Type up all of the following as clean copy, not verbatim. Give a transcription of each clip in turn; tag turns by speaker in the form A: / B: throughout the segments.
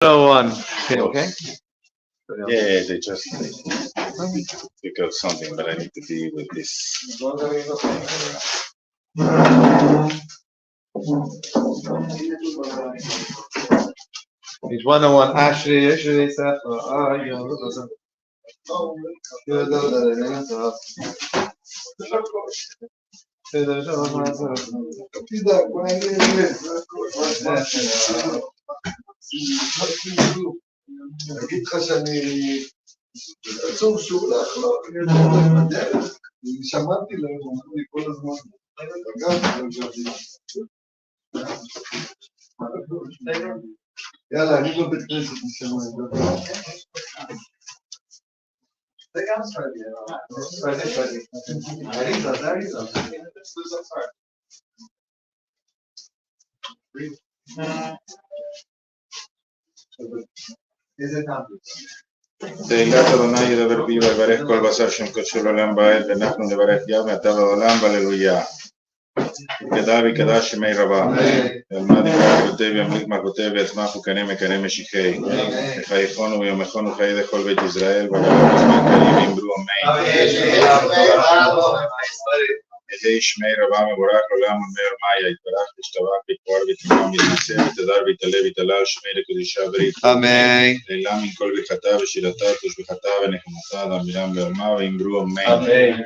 A: 101. Okay.
B: Yeah, they just pick out something, but I need to deal with this.
A: It's 101. Ashley said,
C: אגיד לך שאני עצוב שהוא לך, לא, אני בדרך, שמעתי להם, אמרו לי כל הזמן, יאללה, אני בבית כנסת נשמע את זה. זה גם ספרדי, זה אריזה. איזה טעם?
B: תהילת אדוני ידבר בי ויברך כל בשר שם קודשו לעולם בעת ואנחנו נברך יה מעתה לעולם והללויה. יתגדל ויקדש שמי רבה ילמד יקרא כותב ימליך מה כותב ויצמח וקנה מקנה משיחי וחייכון ויומכון וחיי לכל בית ישראל ולכל בזמן קריב אמרו אמן. ידי שמי רבה מבורך לעולם אומר מאיה יתברך וישתבח ויתפאר ויתנעם ויתנשא ויתהדר ויתעלה ויתהלל שמי לקדושה ברית
A: אמן.
B: לילה מן כל ברכתה ושירתה ותושבחתה ונחמתה אדם בלעם לעולמה ואמרו אמן.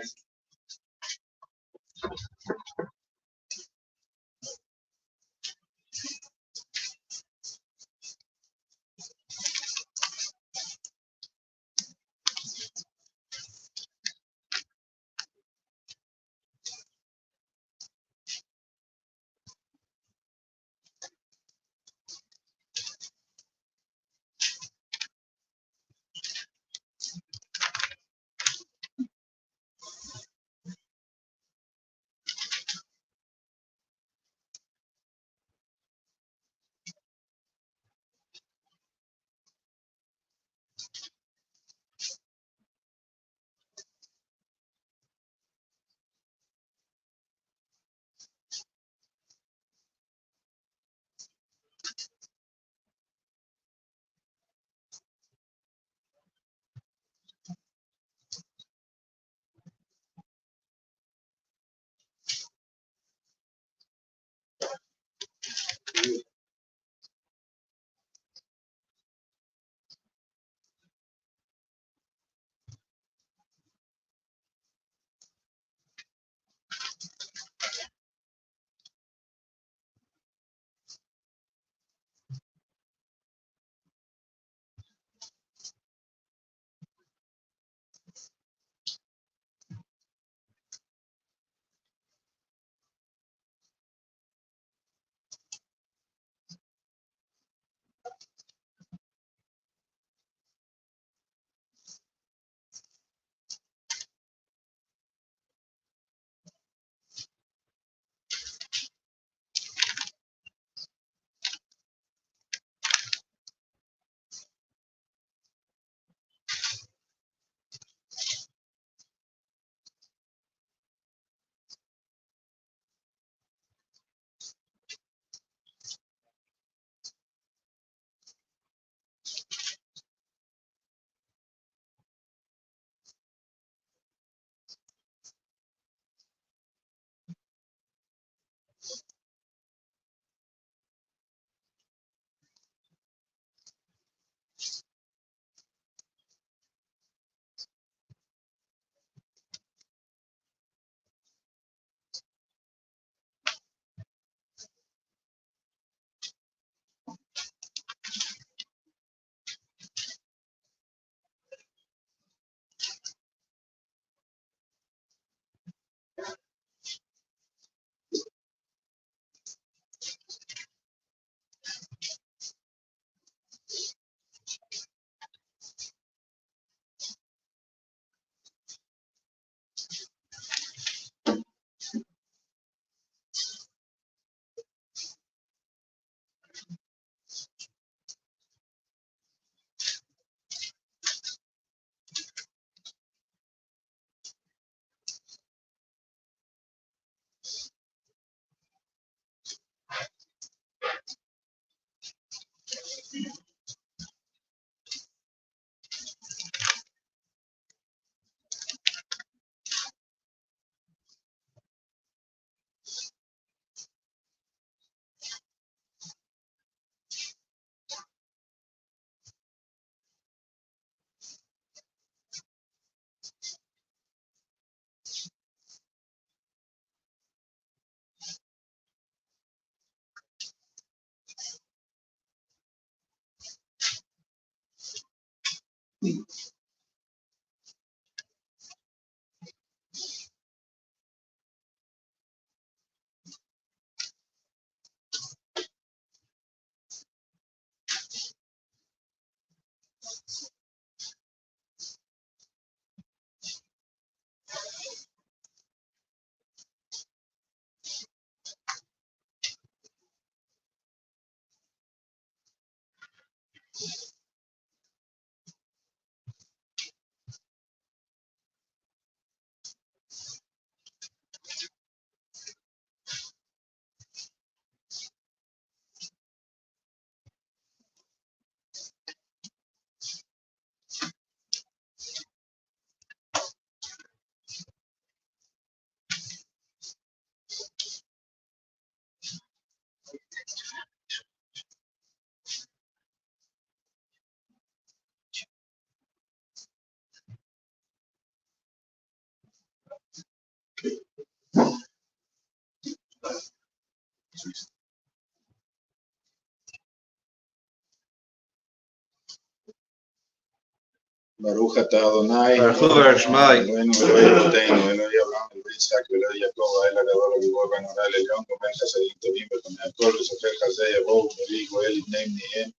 B: ברוך אתה אדוני,
A: ברכו ורשמי,
B: אלוהינו ואלוהי אבותינו, אלוהי אברהם ואלוהי יצחק ואלוהי יעקב האל הגדול הגיבור והנורא לעליון, גומל חסדים טובים וקונה הכל וסופר חזה יבואו ומביא גואל לבני בניהם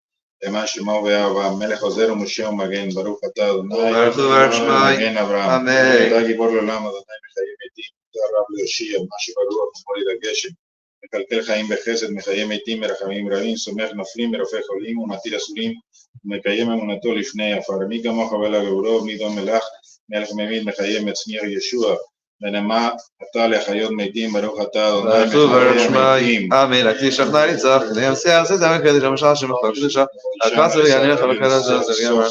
B: למען שמו ואהבה, מלך עוזר ומשה ומגן, ברוך אתה אדוני,
A: ברכו ורשמי,
B: מגן אברהם,
A: אמן.
B: תודה גיבור לעולם אדוני מחיה מתים, תודה רב להושיע, מה שברוח ומוריד הגשם, מקלקל חיים בחסד, מחיה מתים מרחמים רבים, סומך נופלים מרופא חולים ומטיל אסורים ומקיים אמונתו לפני עפר. מי כמוך ולגבורו, מי דומה לך, מלך ממיד מחיה מצמיר ישוע, ונאמר אתה לחיות מתים, ברוך אתה אדוני
A: ברכו ורשמי, אמן. עתיד שכנע ניצח, כדי ימסי ארצי זה וקדיש המשל שמחר קדושה, הקבץ ויענך וקדש זה ויאמר.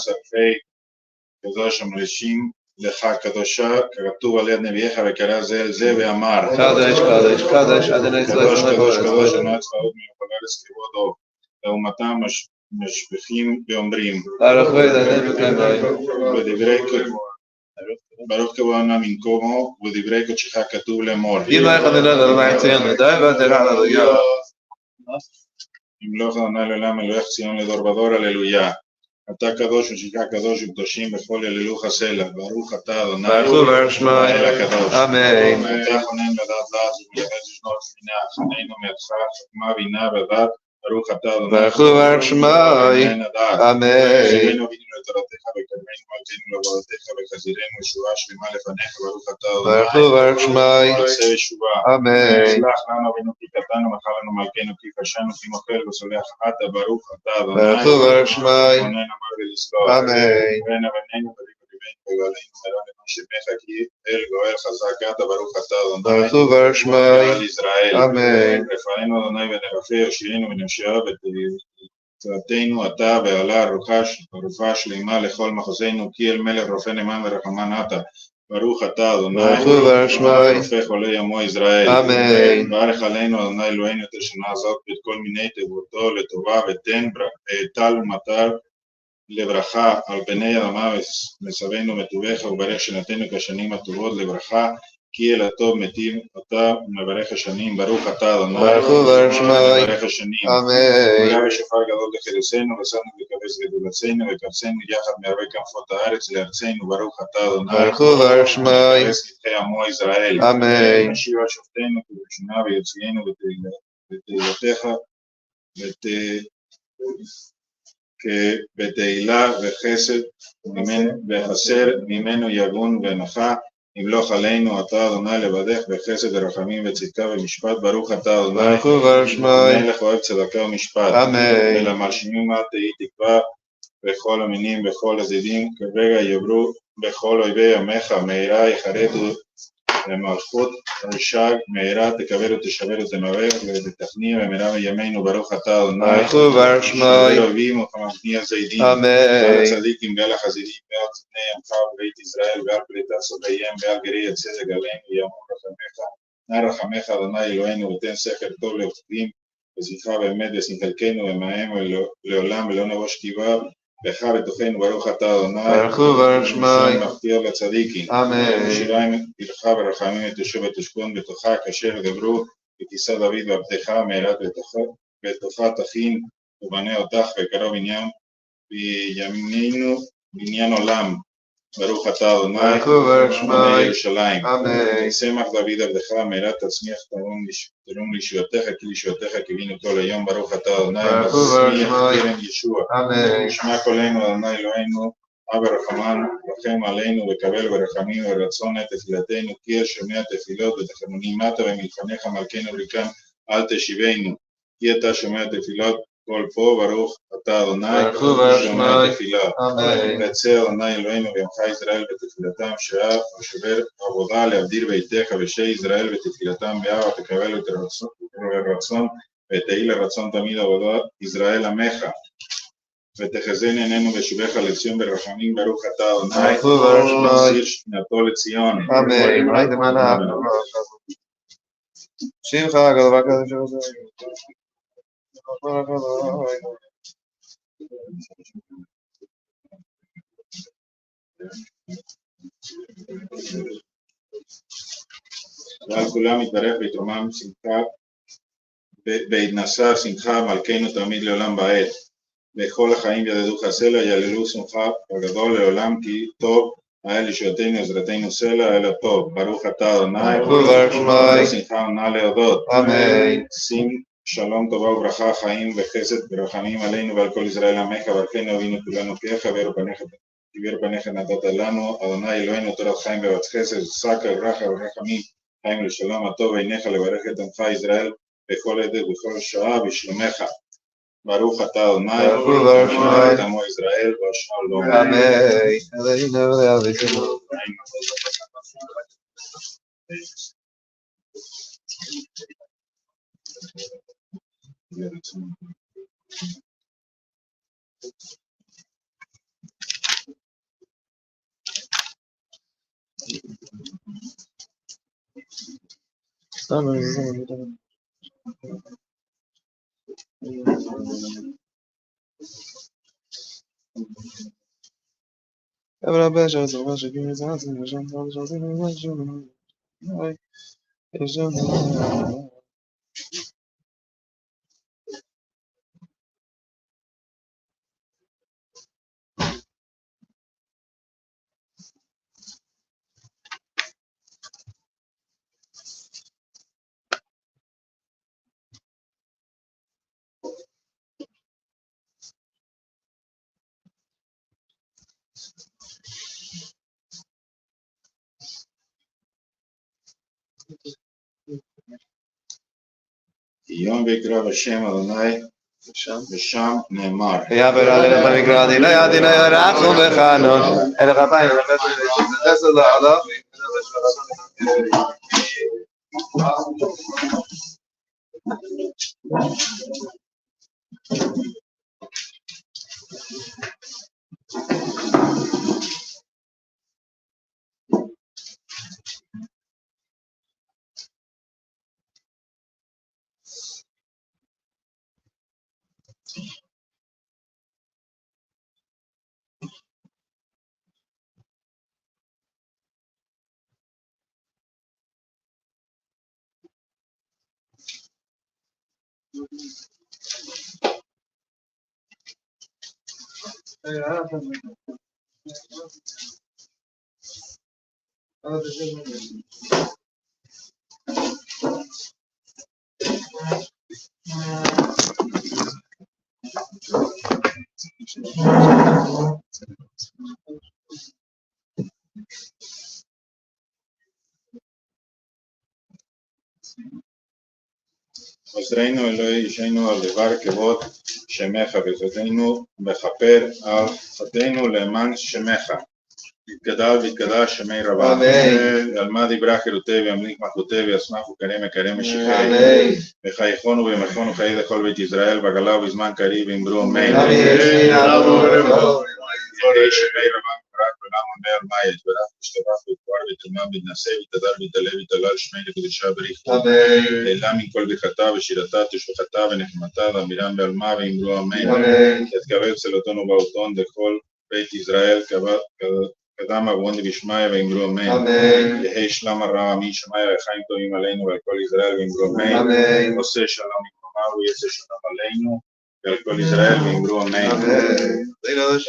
B: קדוש המלשים לך קדושה, ככתוב על יד נביאך וקרא זה אל זה ואמר
A: קדש קדש קדש אדוני
B: קדוש
A: צבאות
B: קדוש קדוש
A: צבאות.
B: אדוני צבאות מיוחד כבודו, לעומתם משבחים ואומרים
A: ברכו ידעתם וקיימם.
B: בדברי ברוך כבודנו ממקומו ובדברי קודשך כתוב לאמור
A: אם לא יכולנו לאדוני ציון ודאי ותרענה הללויה.
B: ימלוך אדוני לעולם אלוהיך ציון לדור ודור הללויה. אתה קדוש ושבחך קדוש וקדושים בכל הללוך הסלע, ברוך אתה אדוני
A: ברכו ורשמי,
B: האל הקדוש.
A: אמן.
B: אתה חונן לדעת לעז ולבז לשנות שמינה, חננו מידך חכמה בינה ודת, ברוך אתה אדוני
A: ברכו ורשמי, אמן.
B: שירנו בינו לתורתך וקרמנו מלכנו לעבודתך וחזירנו ישועה שלמה לפניך, ברוך אתה אדוני
A: ברכו ורשמי,
B: עושה ישועה.
A: אמן.
B: סלח לנו אבינו כי קטנו מחל לנו מלכנו כי פשענו כי מוחל וסולח אתה, ברוך אתה אדוני
A: ברכו ורשמי,
B: חונן אמר ולסלוח
A: אמן.
B: בן אבננו בריב ריבנו וגואלנו מרע למען שמך כי אל גואל חזק אתה, ברוך אתה אדוני
A: ברכו ורשמי,
B: גואל ישראל.
A: אמן.
B: רפאנו אדוני ונרפא יושיענו ונמשיעה ותורתנו אתה ועלה רופאה שלמה לכל מחוזנו כי אל מלך רופא נאמן ורחמן אתה, ברוך אתה אדוני
A: ברכו ורשמי,
B: רופא חולי עמו ישראל.
A: אמן.
B: ברך עלינו אדוני אלוהינו את השנה הזאת ואת כל מיני תיבותו לטובה ותן טל ומטר לברכה על פני אדמה מסבינו מטובך, וברך שנתנו כשנים הטובות לברכה כי אל הטוב מתים אתה ומברך השנים, ברוך אתה אדוני
A: ברכו ורשמי,
B: מברך השנים.
A: אמן.
B: עולה ושופר גדול לחירוסנו ושמנו וכבש גדולתנו וקבצנו יחד מערבי כנפות הארץ לארצנו, ברוך אתה אדוני
A: ברכו ורשמי,
B: וכבש נדחי עמו ישראל.
A: אמן.
B: נשיב על שופטינו כבראשונה ויוציאנו בתהילתך בתהילה וחסד וחסר ממנו יגון ונחה, ימלוך עלינו אתה אדוני לבדך בחסד ורחמים וצדקה ומשפט, ברוך אתה אדוני
A: ברכו ורשמי,
B: מלך אוהב צדקה ומשפט.
A: אמן.
B: ולמלשינים אל תהי תקווה בכל המינים בכל הזדים כרגע יעברו בכל אויבי עמך, מהרה יחרטו למלכות רשע, מהרה תקבל ותשבר ותנבח ותכניע במהרה מימינו, ברוך אתה אדוני
A: ברכו ורשמי,
B: שובר אויבים וכמפני הזידים
A: אמן.
B: ועל הצדיקים ועל החזירים ועל זבני עמך ובית ישראל ועל פליטת סוגייהם ועל גרי הצדק עלינו יאמור רחמך, נא רחמך אדוני אלוהינו ותן שכל טוב לעובדים וזכרה באמת ושנכלכנו עמהם לעולם ולא נבוא שכיבה לך בתוכנו, ברוך אתה אדוני
A: ברכו ורשמי,
B: מבטיח לצדיקים
A: אמן.
B: שיריים פרחה ורחמים ותשוב ותשכון בתוכה כאשר גברו בכיסא דוד ועבדך מהרת בתוכה תכין ובנה אותך וקרוב עניין בימינו בניין עולם, ברוך אתה אדוני, בני ירושלים. שמח דוד עבדך, מהרה תצמיח תרום לישועתך, כי לישועתך קיווינו כל היום, ברוך אתה אדוני, מצמיח כרם ישוע. שמע קולנו אדוני אלוהינו, אב הרחמן, רחם עלינו וקבל ברחמים ורצון את תפילתנו, כי השומע תפילות ותחנונים מטה ומלפניך מלכנו ריקם, אל תשיבנו, כי אתה שומע תפילות כל פה, ברוך אתה אדוני, שומע תפילה. רצה אדוני אלוהינו ועמך ישראל בתפילתם שעה, ושובר עבודה להבדיר ביתך ושי ישראל בתפילתם באהבה, תקבל את הרצון ותהי לרצון תמיד עבודת ישראל עמך. ותחזן עינינו ושובך לציון ברחמים, ברוך אתה אדוני, ושיר שנתו לציון.
A: אמן. ראיתם מה אנחנו שמך הגדול והקדוש הזה.
B: ועל כולם יתברך ויתרומם שמחה, בהתנשא שמחה מלכנו תמיד לעולם בעת. בכל החיים ידדוך סלע, יללו שמחה הגדול לעולם, כי טוב האל ישועתנו עזרתנו סלע, האל הטוב. ברוך אתה אדוני, שמחה עונה להודות.
A: אמן.
B: שים שלום טובה וברכה, חיים וחסד ורחמים עלינו ועל כל ישראל עמך, ברכנו אבינו כולנו כיך, ועבר פניך נתת לנו, אדוני אלוהינו תורת חיים ובת חסד, סקר ברכה ורחמים, חיים לשלום הטוב עיניך, לברך את עמך ישראל בכל עת ובכל שעה בשלומך. ברוך אתה אדוני, את עמו ישראל והשלום. יום ויקרא בשם אדוני ושם נאמר.
A: יעבר עלינו במקרא דינא דינא ירחם בחנון אל כפיים וחסד לעולם.
B: עוזרנו אלוהי ישענו על דבר כבוד שמך, וזכותנו בכפר על חטאינו למען שמך. יתגדל ויתקדש שמי רבה. ילמד יברח חירותי וימליך מלכותי וישמח וקרם יקרם משיחי. וחייכון ובמכון וחיי לכל בית ישראל בגלה ובזמן קריב ואמרו אמן. יהי שמי רבה רק עולם עונה על מה יתברך ושתבח ותבואר ותרומם ותנשא ותדר ותעלה ותעלל שמי לקדושה בריחו. לעילה מכל ברכתה ושירתה תשבחתה ונחמתה ואמירם בעלמה ואמרו אמן. יתקבל צלותון ובאותון לכל בית ישראל קדם אבון דבשמיא ואמרו אמן. יהי שלום הרע משמיא וחיים טובים עלינו ועל כל ישראל ואמרו אמן. עושה שלום במרומיו ויעשה שלום עלינו ועל כל ישראל ואמרו אמן.
A: One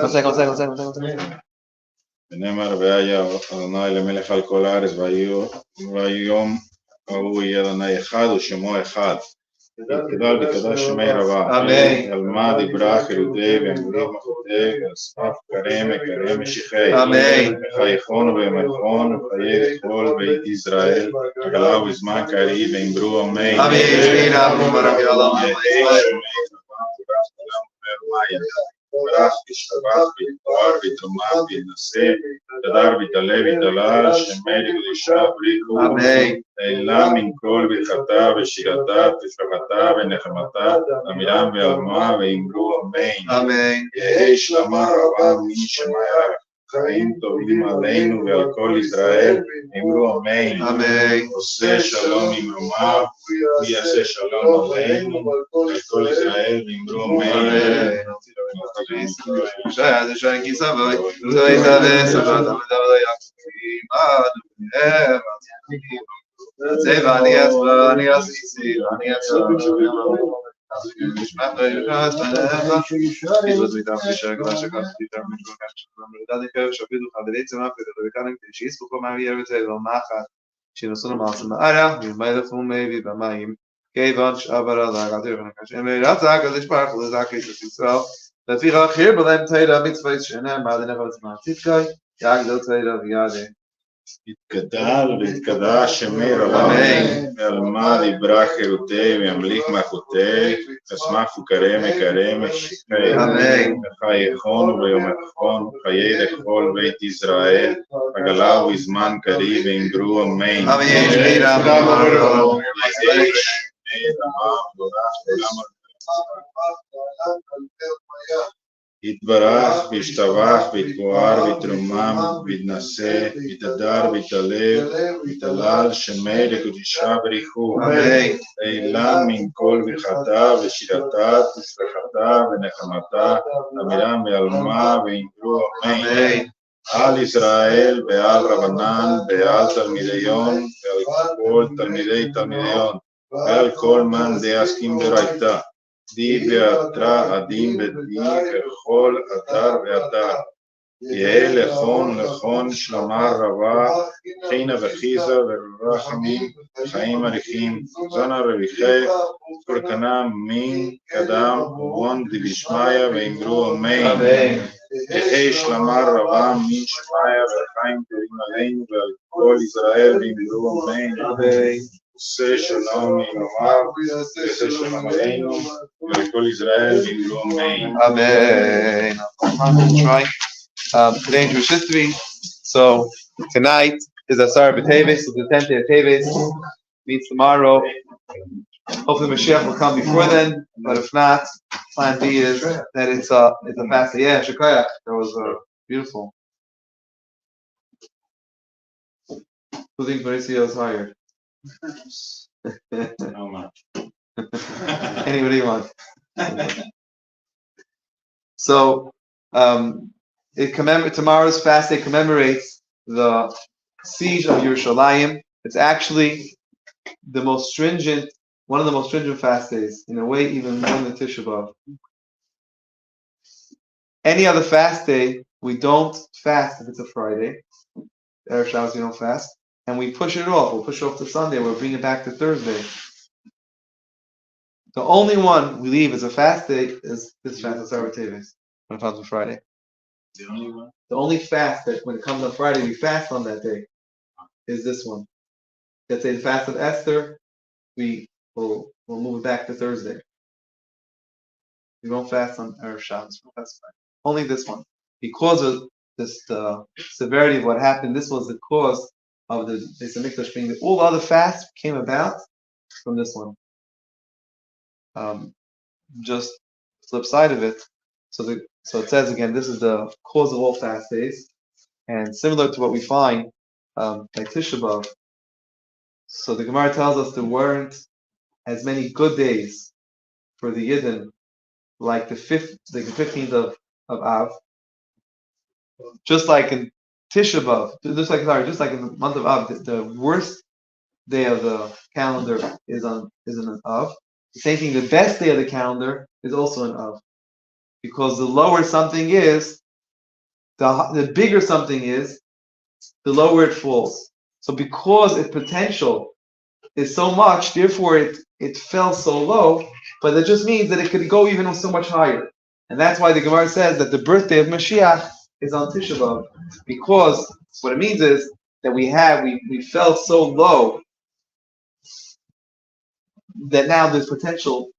A: second.
B: ונאמר והיה אדוני למלך על כל הארץ והיום ההוא יהיה אדוני אחד ושמו אחד. יתגדל וקדש שמי רבה.
A: אמן.
B: ילמד יברח ילודי וימליך מחותי ויסמך קרם משיחי.
A: אמן.
B: וחייכון וימלכון וחיי כל בית ישראל עגלה וזמן קריב ואמרו אמן. ברח וישתבח ויתואר ויתרומם וינשא תדר ויתעלה ויתהלל שמי לקדושה בריחו לעילה מן כל ברכתה ושירתה תשבחתה ונחמתה אמירם ועלמה ואמרו אמן. יהי שלמה רבה מנחה מעריב חיים טובים עלינו ועל כל ישראל אמרו אמן. עושה שלום ממרומיו הוא יעשה שלום עלינו ועל כל ישראל אמרו אמן.
A: לפיכך חיר בלם תירא מצוות שנאמר לנפש מעתיקי יגדל תירא ויעלה.
B: יתגדל ויתקדש שמי רבה ועלמד יברח חירותי וימליך מלכותי ישמח וקרם משיחי. וחייכון ויומלכון חיי לכל בית ישראל עגלה וזמן קריב ואמרו אמן. יתברך וישתבח ויתואר ויתרומם ויתנשא ויתהדר ויתעלה ויתהלל שמי לקדושה בריחו לעילה מן כל ברכתה ושירתה תשבחתה ונחמתה אמירם ועלמה ואמרו אמן. על ישראל ועל רבנן ועל תלמידיון ועל כל תלמידיון ועל כל מאן דעסקים ברייתא די ואתרא עדים בדי ככל אתר ואתר. יהא לכון שלמה רבה חינה וחיזה ורחמים חיים אריכים זונה רוויחי פורקנה מין קדם ובון דבשמיא ואמרו אמן. יהא שלמה רבה מין שמיא וחיים טובים עלינו ועל כל ישראל ואמרו אמן. עושה שלום ממרומיו ועושה שלום עלינו ועל כל ישראל ואמרו אמן.
A: Today in Jewish history, so tonight is Asar B'Teves, so the 10th day of Teves, means tomorrow. Hopefully Mashiach will come before then, but if not, plan B is that it's a fast day. Yeah, Shekaya, that was beautiful. Who thinks Mauricio is higher?
B: No much.
A: Anybody you want. So, tomorrow's fast day commemorates the siege of Yerushalayim. It's actually one of the most stringent fast days, in a way even more than Tisha B'Av. Any other fast day, we don't fast if it's a Friday. Erev Shabbos we don't fast. And we push it off. We'll push it off to Sunday. We'll bring it back to Thursday. The only one we leave as a fast day is this fast, Asar B'Teves, when it comes on Friday.
B: The only one?
A: The only fast that when it comes on Friday, we fast on that day is this one. Let's say the fast of Esther, we'll move it back to Thursday. We won't fast on Erev Shabbos. Only this one. Because of the severity of what happened, this was the cause of the Beis Hamikdash being that all the other fasts came about from this one. Just flip side of it. So it says again, this is the cause of all fast days, and similar to what we find by Tisha B'Av. So the Gemara tells us there weren't as many good days for the Yidden like the 15th of Av. Just like in Tisha B'Av, just like in the month of Av, the worst day of the calendar is in an Av. The same thing, the best day of the calendar is also an Av. Because the lower something is, the bigger something is, the lower it falls. So because its potential is so much, therefore it fell so low, but that just means that it could go even so much higher. And that's why the Gemara says that the birthday of Mashiach is on Tisha B'Av. Because what it means is that we fell so low that now there's potential,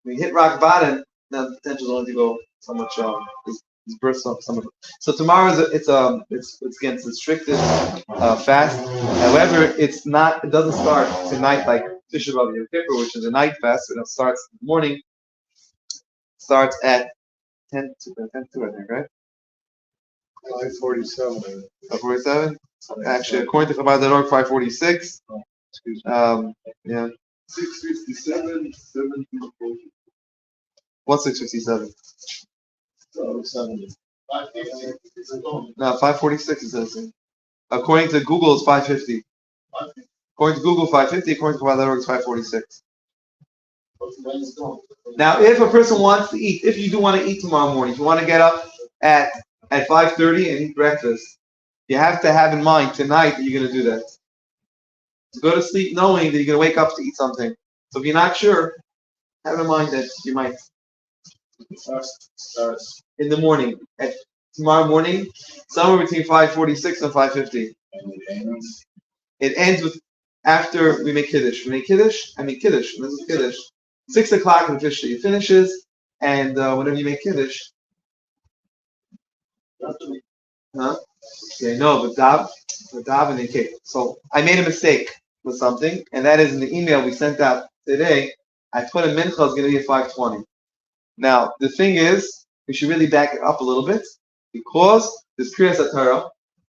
A: we hit rock bottom, now the potential is only to go so much, is burst off some of it. So tomorrow it's against the strictest fast. However, it doesn't start tonight like Tisha B'Av Yom Kippur, which is a night fast. It starts in the morning. Starts at 10 to I think, right?
C: 5:47.
A: 5:47. Actually, according to Chabad.org, 5:46. Yeah.
C: 6:57, 7.
A: What's 6:57?
C: 7.
A: No, 5:46 it says. According to Google, it's 5:50. According to Google, 5:50. According to Chabad.org, it's 5:46. Now, if a person wants to eat, if you do want to eat tomorrow morning, if you want to get up at 5:30 and eat breakfast, you have to have in mind tonight that you're going to do that. To go to sleep knowing that you're going to wake up to eat something. So if you're not sure, have in mind that you might. In the morning, tomorrow morning, somewhere between 5:46 and 5:50. It ends with after we make Kiddush. We make Kiddush, I make Kiddush. This is Kiddush. 6 o'clock officially it finishes, and whenever you make Kiddush. Huh? Yeah, no, but Dav and okay. So I made a mistake with something, and that is in the email we sent out today. I put a Mincha is going to be at 5:20. Now the thing is, we should really back it up a little bit because this Kriyas HaTorah.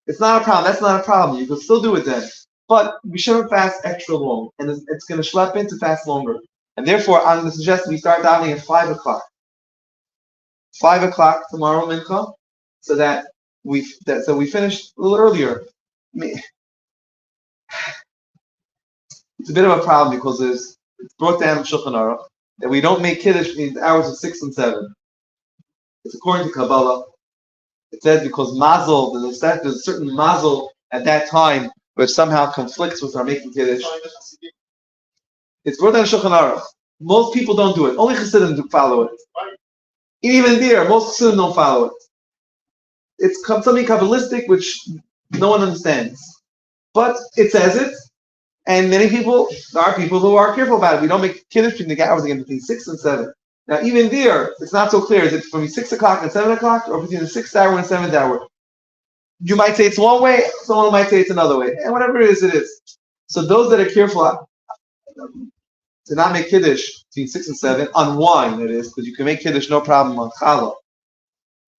A: It's not a problem. That's not a problem. You can still do it then, but we shouldn't fast extra long, and it's going to schlep in to fast longer. And therefore, I'm going to suggest we start davening at 5 o'clock. 5 o'clock tomorrow, Mincha, so that we finish a little earlier. It's a bit of a problem because it's brought down in Shulchan Aruch that we don't make Kiddush between the hours of 6 and 7. It's according to Kabbalah. It says because mazel, there's a certain mazel at that time which somehow conflicts with our making Kiddush. It's brought down in Shulchan Aruch. Most people don't do it. Only Chassidim do follow it. Even there, most Chassidim don't follow it. It's something Kabbalistic which no one understands. But it says it, and there are people who are careful about it. We don't make Kiddush between the hours again between 6 and 7. Now, even there, it's not so clear. Is it between 6 o'clock and 7 o'clock, or between the 6th hour and 7th hour? You might say it's one way, someone might say it's another way. And whatever it is, it is. So those that are careful to not make Kiddush between 6 and 7, on wine, that is, because you can make Kiddush no problem on Challah.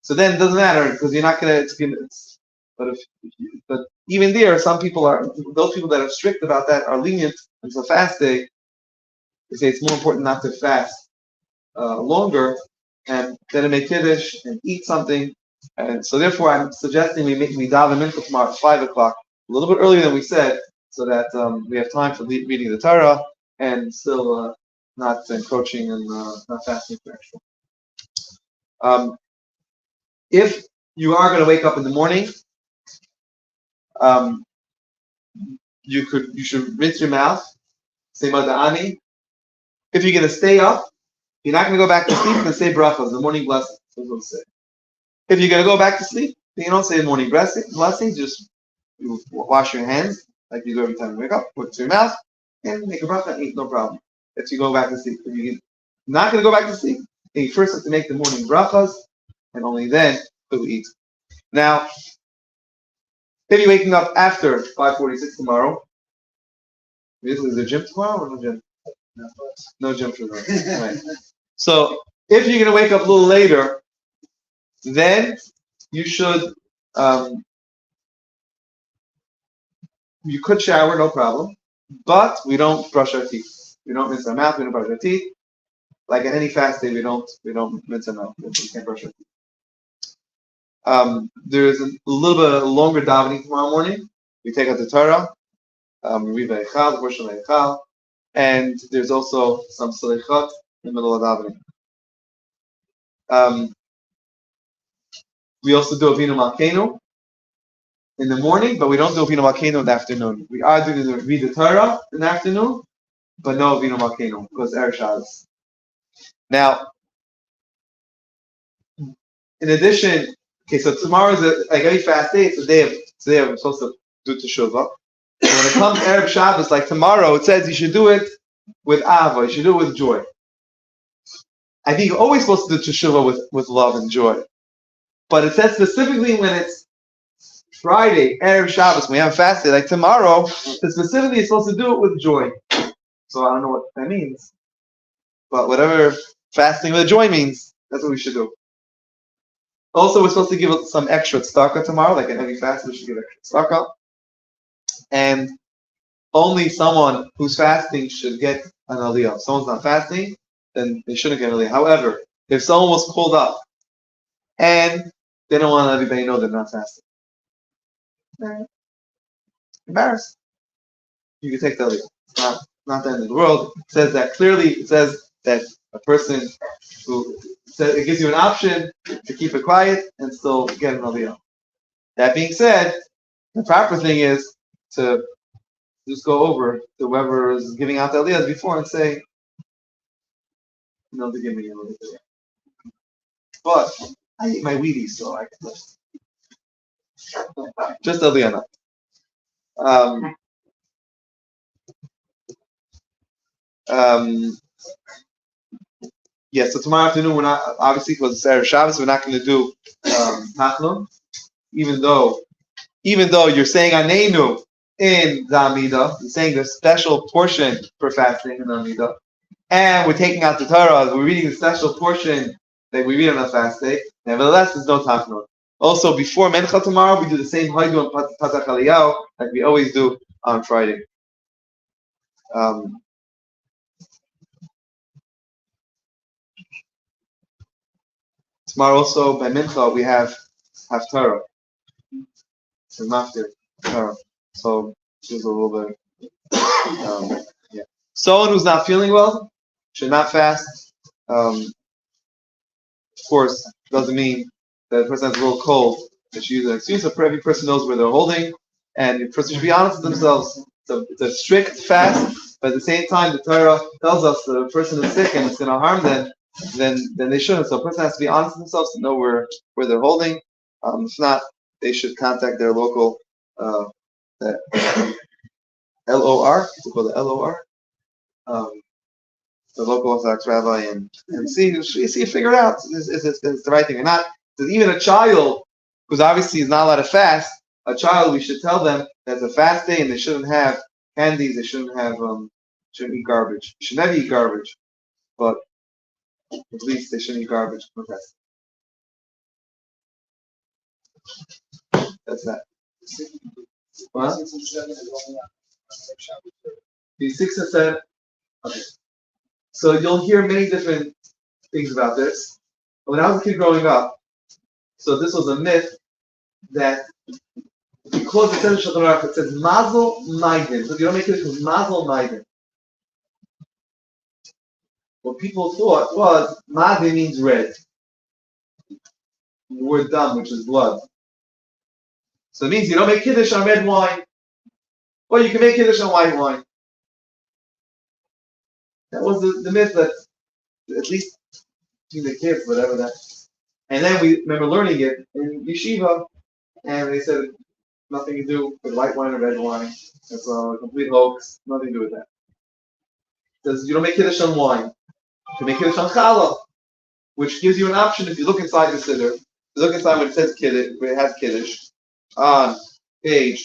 A: So then it doesn't matter, because you're not going to, but even there, those people that are strict about that are lenient. It's a fast day. They say it's more important not to fast longer and then to make Kiddush and eat something. And so therefore I'm suggesting we daven Mincha tomorrow at 5 o'clock, a little bit earlier than we said, so that we have time for reading the Torah and still not encroaching and not fasting for extra. If you are going to wake up in the morning, you should rinse your mouth, say Mada'ani. If you're going to stay up, you're not going to go back to sleep, you're going to say brachas, the morning blessing. That's what we'll say. If you're going to go back to sleep, then you don't say morning blessing, just wash your hands like you do every time you wake up, put it to your mouth, and make a bracha and eat, no problem. If you go back to sleep. If you're not going to go back to sleep, then you first have to make the morning brachas, and only then will eat. Now, if you're waking up after 5:46 tomorrow, Is there gym tomorrow or no gym? No gym for tomorrow. Right. So if you're gonna wake up a little later, then you should you could shower, no problem, but we don't brush our teeth. We don't rinse our mouth. We don't brush our teeth. Like at any fast day, we don't rinse our mouth. We can't brush our teeth. There's a little bit longer davening tomorrow morning. We take out the Torah, we read Vayechal, the portion of Vayechal, and there's also some Selichot in the middle of davening. We also do Avinu Malkeinu in the morning, but we don't do Avinu Malkeinu in the afternoon. We are doing the read the Torah in the afternoon, but no Avinu Malkeinu because Erev Shabbos. Now, in addition, okay, so tomorrow is like every fast day. It's a day of we're supposed to do Teshuvah. And when it comes to Erev Shabbos, like tomorrow, it says you should do it with Ava. You should do it with joy. I think you're always supposed to do Teshuvah with love and joy. But it says specifically when it's Friday, Erev Shabbos, when we have a fast day, like tomorrow, that specifically you're supposed to do it with joy. So I don't know what that means. But whatever fasting with joy means, that's what we should do. Also, we're supposed to give some extra tzedakah tomorrow, like in every fast, we should give extra tzedakah. And only someone who's fasting should get an aliyah. If someone's not fasting, then they shouldn't get an aliyah. However, if someone was called up and they don't want everybody to know they're not fasting, embarrassed, you can take the aliyah. It's not the end of the world. It says that clearly. It says that a person who says it gives you an option to keep it quiet and still get an aliyah. That being said, the proper thing is to just go over to whoever is giving out the aliyahs before and say, to give me a little bit. But I eat my Wheaties, so I can just aliyah. Yeah, so tomorrow afternoon we're not, obviously because it's Erev Shabbos, we're not going to do Tachlum, even though you're saying Anenu in the Amidah, you're saying the special portion for fasting in the Amidah, and we're taking out the Torah, we're reading the special portion that we read on a fast day. Nevertheless, there's no Tachlum. Also, before Mencha tomorrow, we do the same Haidu and Patach Aliyah like we always do on Friday. Tomorrow also by Mincha we have Haftarah. So Maftir Torah. So just a little bit. Yeah. Someone who's not feeling well should not fast. Of course, doesn't mean that the person has a little cold. They should use an excuse. So every person knows where they're holding, and the person should be honest with themselves. So it's a strict fast, but at the same time, the Torah tells us that if a person is sick and it's going to harm them, then they shouldn't. So a person has to be honest with themselves to know where they're holding. If not, they should contact their local the LOR. We call it LOR. The local Orthodox rabbi and see figure it out. Is the right thing or not? Because even a child who's obviously is not allowed to fast, a child we should tell them that it's a fast day and they shouldn't have candies. They shouldn't eat garbage. You should never eat garbage, but at least they shouldn't eat garbage. Okay. That's that. What? These 6 and 7. Okay. So you'll hear many different things about this. When I was a kid growing up, so this was a myth that because it says it says Mazel Maiden. So you don't make it with Mazel Maiden. What people thought was Maiden means red. The word dam, which is blood. So it means you don't make Kiddush on red wine. Or you can make Kiddush on white wine. That was the myth that, at least between the kids, whatever that. And then we remember learning it in yeshiva, and they said nothing to do with white wine or red wine. That's a complete hoax. Nothing to do with that. It says you don't make Kiddush on wine. You can make Kiddush on challah, which gives you an option if you look inside the siddur. You look inside when it says Kiddush, where it has Kiddush, on page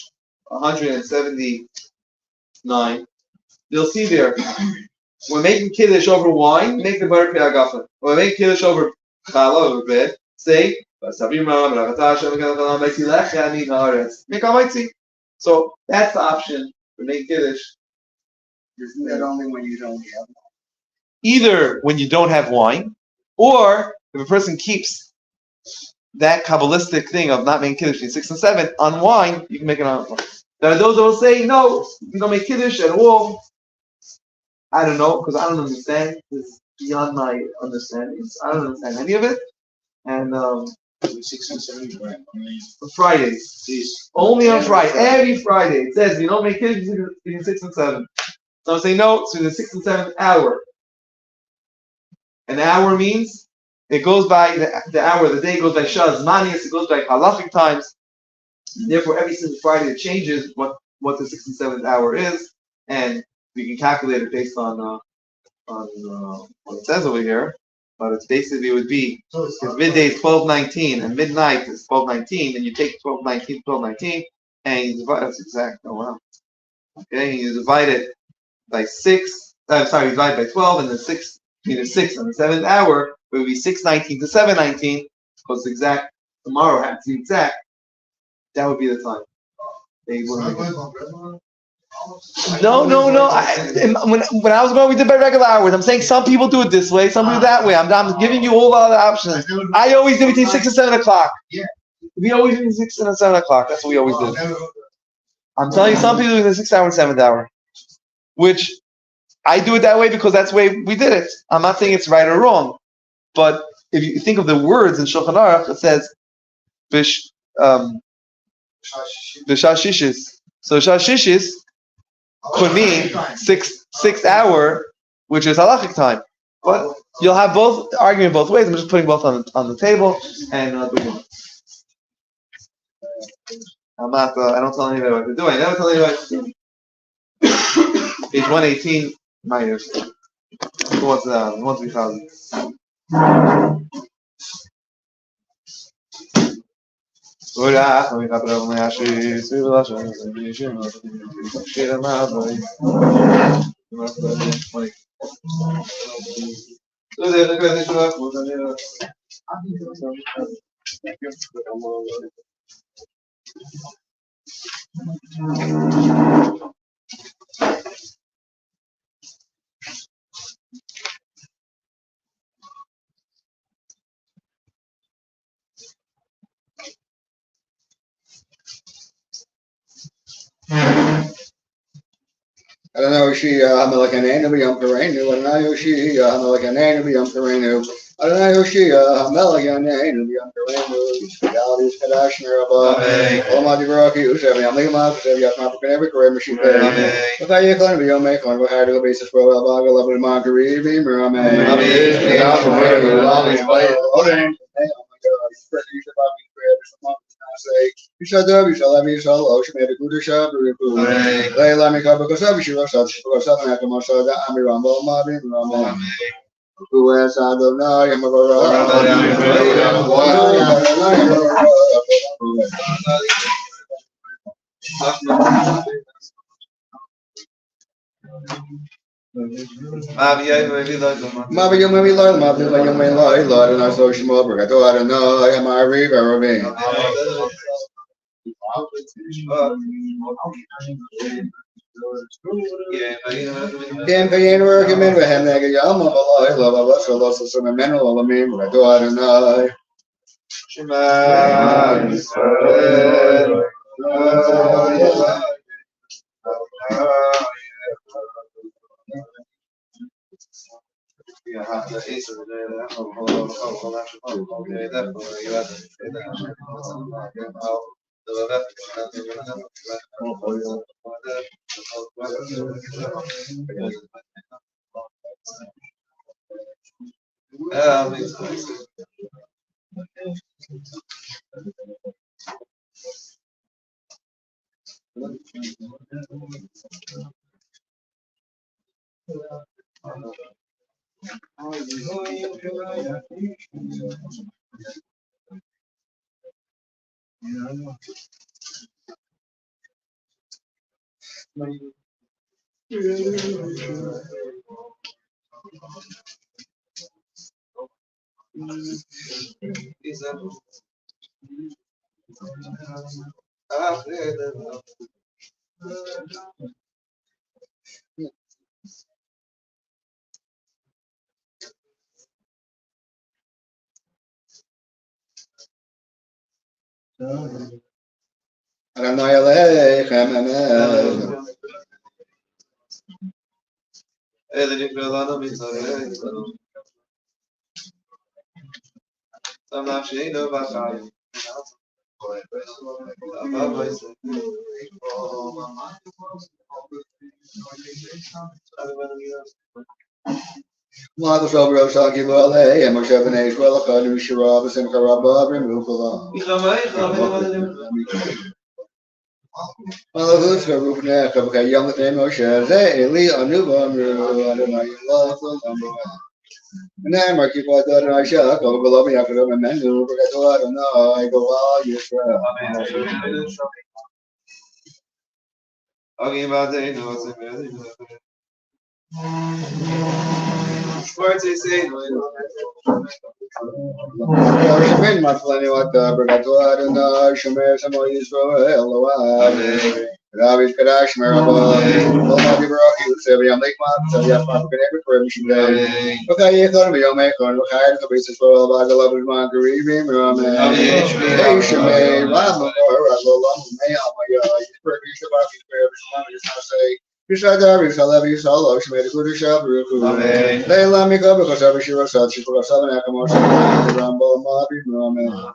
A: 179. you'll see there, we're making kiddush over wine, make the butter piagafa. We're making kiddush over challah, over bread, say, so that's the option for making kiddush.
C: Isn't that only when you don't have one?
A: Either when you don't have wine, or if a person keeps that Kabbalistic thing of not making kiddush between 6 and 7 on wine, you can make it on wine. There are those who will say, no, you don't make kiddush at all. I don't know, because I don't understand. This is beyond my understanding. I don't understand any of it. And
B: 6 and 7 on
A: Fridays. Only on Friday. Every Friday. It says you don't make kiddush between 6 and 7. So I'm saying no, it's in the 6th and 7th hour. An hour means it goes by the hour, the day goes by Shaz Manias, it goes by halachic times. Therefore, every single Friday it changes what the 6th and 7th hour is, and we can calculate it based on what it says over here. But it's basically it would be if midday is 12:19 and midnight is 12:19, then you take 12:19, and you divide. That's exact. Oh wow. Okay, and you divide it by 6. You divide by 12, and then 6 between the 6th and the 7th hour. It would be 6:19 to 7:19, because exact tomorrow has to be exact. That would be the time. They wouldn't make it. No. When I was going, we did by regular hours. I'm saying some people do it this way, some people that way. I'm giving you all the other options. I always do between 6 and 7 o'clock.
C: Yeah.
A: We always do between 6 and 7 o'clock. That's what we always do. I'm telling you, some people do the 6th hour and 7th hour, which I do it that way because that's the way we did it. I'm not saying it's right or wrong, but if you think of the words in Shulchan Aruch, it says Shashishis. So Shashishis could mean 6th hour, which is halachic time. But you'll have both arguing both ways. I'm just putting both on the table and I'm not. I don't tell anybody what to do. I never tell anybody what to do. Page 118, minus. Towards 1,000.
C: Adonai Yoshia, Hamelakanenu, Yom Karenu, Adonai Yoshia, Hamelakanenu, Yom Karenu, Adonai Yoshia, Hamelakanenu, Yom Karenu, Yishkadal, Yishkadash, Nerabah, Almighty Baraki, Ushev, Yamlima, Ushev, Yasma, Kanevi, Kareem, Mashipay, Vatayakon, Yomekon, Vahadu, Basis, Pro, Albaga, Level, Margari, Beamer, Amen. You shall do, you shall have, you shall, oh, she made a good shot, Lay Lami Kabakosabi, she was such for something like a Mosada, Amirambo, Marvin, Ramon. Who has Adonai, Lord, and I saw Shemo, Bragato, Adonai, Maariv Services. Kim Kayin working in with him, Nagayam of Allah, love of us, or loss of some men, all of me, Bragato, Adonai. Shema Yisrael. Adonai Elohim, Amen. Michael Shabbat Shaki Bale, and Moshe Ben Israel, Kadu Shirab, and Karabah, remove the law. Malachus, Karubne, Kabaka Yam, Moshe, Eli, Anuba, Adonai Elohim, and then Marky Potter, and I shall go below me after them, and then you forget to Adonai, go all Yisrael. Shemin Matlani Wata, Bergato Adonai, Shemer Samo Yisrael, Elohim. David Kadash Merabah, Almighty Baraki, Seviam Lake Mat, Seviam Papakan, Permission Day. Okay, you thought of your make on what kind of basis for all by the love of Marguerite, Rame, Shemay, Rama, Razolam, Mayamaya, Permission about these prayers, say. Yishadar, Yishalav, Yishalo, she made a good Shabru. They let me go because every she was such, she put a 7 accommodation, Rambo, Mabi, Rame.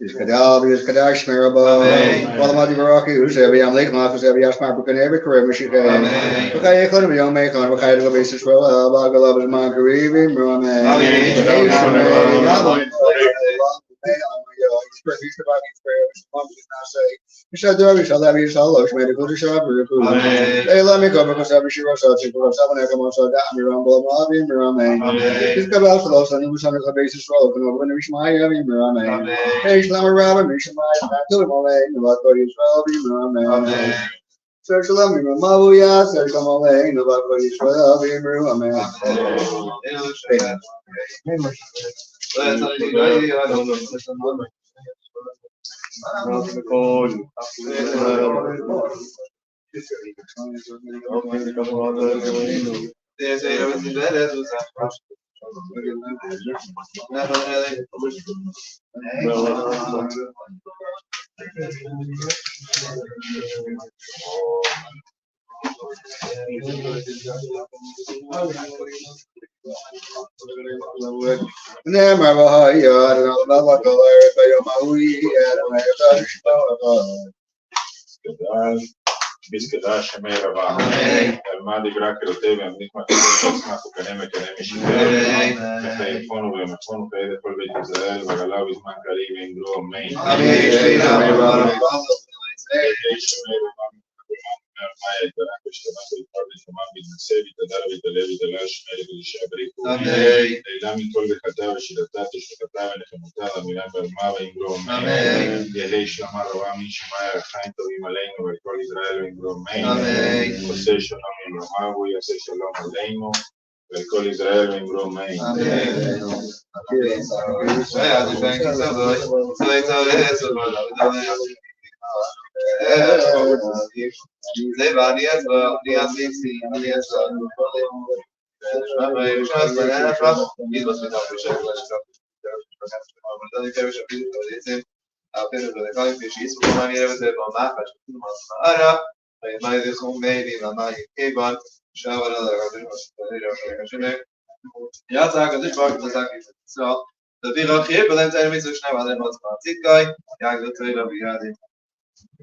C: Iskadal, Iskadash, Marabo, Walamadi Baraki, Usabi, I'm Lake Marcus, every Asmar Bukan, every career, Michigan. Okay, Economy, young Macon, Wakai, the basis for Bagalab, Margarib, Merame. Shall do, we shall have you shall look, made a good shop, they let me go because every she was such a good 7 acre, so that me rumble, Mavi, Merame. This got out for those, and it was under the basis for when we reach my heavy Merame. Hey, Slammer Robin, Misha Mai, to him away, the Bakodi Israel, Merame. Search the loving Mabuya, search them away, the Bakodi Israel, Merame.
B: Biscada Shemay Rabba, Almadi Grakerote, and Nikma Kanema Kanemishi, Mefon, Mefon, Pay the Prophet Israel, Vagalav is Mankari, and Grow Main. Maya Darabishama, Shama, Sevi, the David, the Levi, the Lash, Mary, Shabri, Lami told the Katav, Shidata, Shikata, and Hamata, Milan, Mava, in Grow Main, Yale Shama, Rawami, Shemaya, Hain to Himalayan, over call Israel in Grow Main, Possession of Mavu, Shalom Alemo, over call Israel in Grow Main.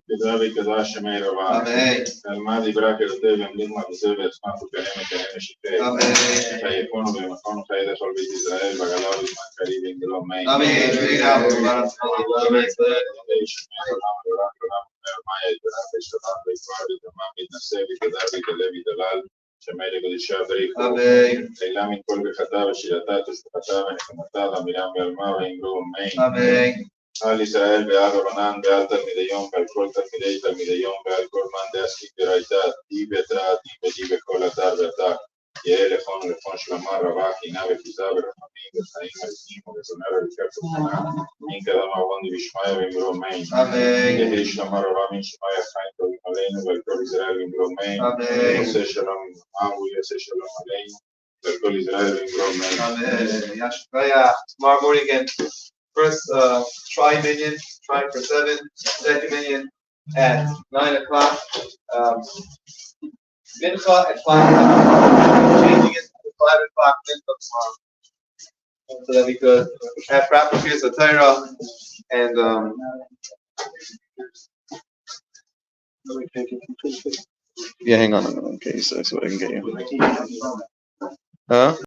B: Kedavi Kedash Shemay Rabba, Almadi Brakerote, and Nikma Services, Kanema Kanemishi, Kayakon, Bemakon, Kayda for Israel, Vagalav is Mankari, and Grow Main. שמאלה קדישה בריקו, לילה מכל בחטא ושילתה תשפחתה ונחמתה למילה ועלמה ואמרו אמן. על ישראל ועל רבנן ועל תלמידי יום ועל כל תלמידי יום ועל כל מאן דעסקים ברייתא, די בתרא, די בכל אתר ואתר. יהיה לכון ולכון שלמה רבה, קינה ופיזה ורחמים וחיים מלכים ורצונר ולקח ובחנה. מין קדם אבון דבשמיא ואמרו אמן. יהי שלמה רבה מן שמיא חיים טובים עלינו ועל כל ישראל ואמרו אמן. יעשה שלום עמנו ויעשה שלום עלינו ועל כל ישראל ואמרו אמן.
A: Tomorrow morning again. First try minion, try for 7, second minion at 9 o'clock. Mincha at 5 o'clock. Changing it to 5 o'clock Mincha tomorrow. So that we could have practice of Torah and
D: Yeah, hang on, okay, so I can get you. Huh?